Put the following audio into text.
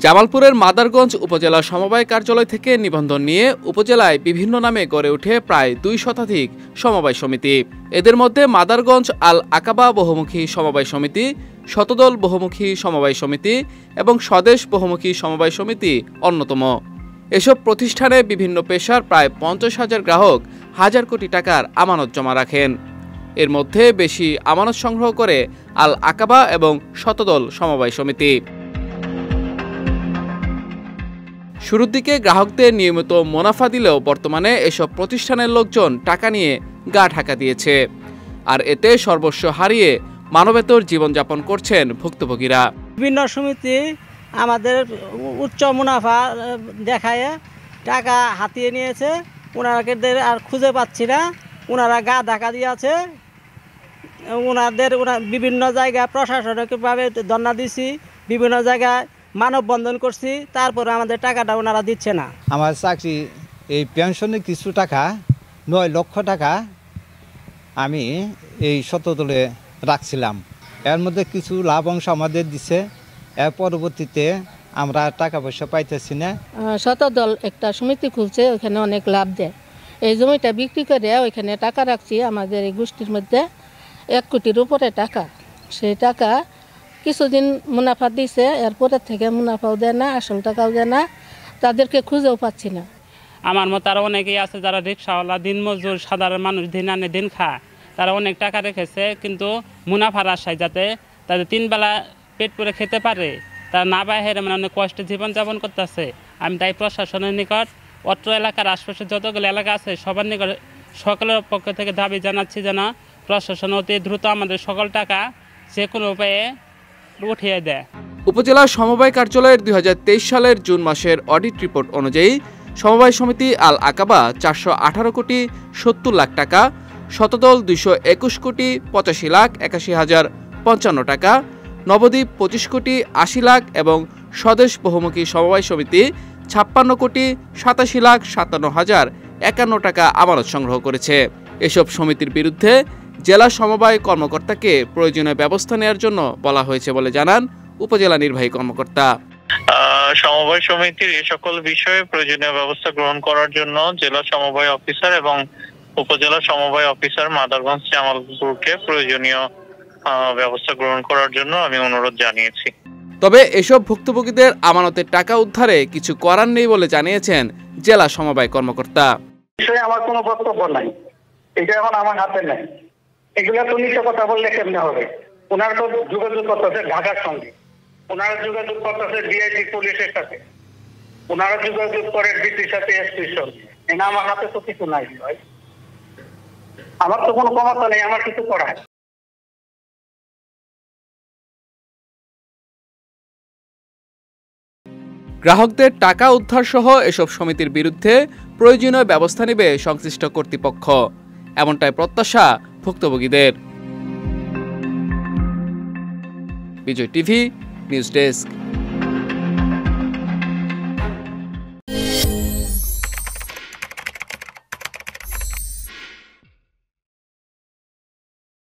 জামালপুরের মাদারগঞ্জ উপজেলা সমবায় কার্যালয় থেকে নিবন্ধন নিয়ে উপজেলায় বিভিন্ন নামে গড়ে ওঠে প্রায় ২ শতাধিক সমবায় সমিতি। এদের মধ্যে মাদারগঞ্জ আল আকাবা বহুমুখী সমবায় সমিতি, শতদল বহুমুখী সমবায় সমিতি এবং স্বদেশ বহুমুখী সমবায় সমিতি অন্যতম। এসব প্রতিষ্ঠানে বিভিন্ন পেশার প্রায় ৫০,০০০ গ্রাহক হাজার কোটি টাকার আমানত জমা রাখেন। এর মধ্যে বেশি আমানত সংগ্রহ করে আল আকাবা এবং শতদল সমবায় সমিতি। শুরুর দিকে গ্রাহকদের নিয়মিত মুনাফা দিলেও বর্তমানে এসব প্রতিষ্ঠানের লোকজন টাকা নিয়ে গা ঢাকা দিয়েছে, আর এতে সর্বস্ব হারিয়ে মানবেতর জীবনযাপন করছেন ভুক্তভোগীরা। বিভিন্ন সমিতি আমাদের উচ্চ মুনাফা দেখায় টাকা হাতিয়ে নিয়েছে, ওনাদের আর খুঁজে পাচ্ছি না, ওনারা গা ঢাকা দিয়েছে। ওনাদের বিভিন্ন জায়গায় প্রশাসনিকভাবে ধর্ণা দিছি, বিভিন্ন জায়গায় মানববন্ধন করছি, তারপরে আমাদের টাকাটা ওনারা দিচ্ছে না। আমার চাকরি এই পেনশনে কিছু টাকা ৯ লক্ষ টাকা আমি এই শতদলে রাখছিলাম, এর মধ্যে কিছু লাভ অংশ আমাদের দিছে। এর পরবর্তীতে আমরা টাকা পয়সা পাইতেছি না। শতদল একটা সমিতি খুলছে, ওইখানে অনেক লাভ দেয়। এই জমিটা বিক্রি করে ওইখানে টাকা রাখছি। আমাদের এই গোষ্ঠীর মধ্যে ১ কোটির উপরে টাকা। সেই টাকা কিছুদিন মুনাফা দিছে, এরপরে থেকে মুনাফাও দেয় না, আসল টাকাও দেয় না, তাদেরকে খুঁজেও পাচ্ছি না। আমার মতো আরও অনেকেই আছে যারা রিক্সাওয়ালা, দিনমজুর, সাধারণ মানুষ, দিন আনে দিন খায়, তারা অনেক টাকা রেখেছে, কিন্তু মুনাফার আশায় যাতে তাদের 3 বেলা পেট পুরে খেতে পারে, তারা না বাইরে মানে অনেক কষ্টে জীবনযাপন করতেছে। আমি তাই প্রশাসনের নিকট, অত্র এলাকার আশপাশে যতগুলো এলাকা আছে সবার নিকট সকলের পক্ষ থেকে দাবি জানাচ্ছি যেন প্রশাসন অতি দ্রুত আমাদের সকল টাকা যে কোনো উপায়ে উঠিয়ে দেয়। উপজেলা সমবায় কার্যালয়ের ২০২৩ সালের জুন মাসের অডিট রিপোর্ট অনুযায়ী সমবায় সমিতি আল আকাবা ৪১৮ কোটি ৭০ লাখ টাকা, শতদল ২২১ কোটি ৮৫ লাখ ৮১ হাজার ৫৫ টাকা, নবদ্বীপ ২৫ কোটি ৮০ লাখ এবং স্বদেশ বহুমুখী সমবায় সমিতি ৫৬ কোটি ৮৭ লাখ ৫৭ হাজার ৫১ টাকা আমানত সংগ্রহ করেছে। এসব সমিতির বিরুদ্ধে জেলা সমবায় কর্মকর্তাকে প্রয়োজনীয় ব্যবস্থা নেওয়ার জন্য বলা হয়েছে বলে জানান উপজেলা নির্বাহী কর্মকর্তা। সমবায় সমিতির এই সকল বিষয়ে প্রয়োজনীয় ব্যবস্থা গ্রহণ করার জন্য জেলা সমবায় অফিসার এবং উপজেলা সমবায় অফিসার মাদারগঞ্জ জামালপুরকে প্রয়োজনীয় ব্যবস্থা গ্রহণ করার জন্য আমি অনুরোধ জানিয়েছি। তবে এসব ভুক্তভোগীদের আমানতের টাকা উদ্ধারে কিছু করার নেই বলে জানিয়েছেন জেলা সমবায় কর্মকর্তা। আমার কোনো বক্তব্য নাই, এটা এখন আমার হাতে নাই। এগুলা তো নিচে কথা বললে কেমনে হবে? ওনারা তো যোগাযোগ করতেছে ঢাকার সঙ্গে, ওনারা যোগাযোগ করতেছে ডিআইজি পুলিশের সাথে, ওনারা যোগাযোগ করে ডিসির সাথে, এসপির সঙ্গে। আমার হাতে তো কিছু নাই ভাই, আমার তো কোনো ক্ষমতা নেই আমার কিছু করার। গ্রাহকদের টাকা উদ্ধার সহ এসব সমিতির বিরুদ্ধে প্রয়োজনীয় ব্যবস্থা নেবে সংশ্লিষ্ট কর্তৃপক্ষ, এমনটাই প্রত্যাশা ভুক্তভোগীদের। বিজয় টিভি নিউজ ডেস্ক।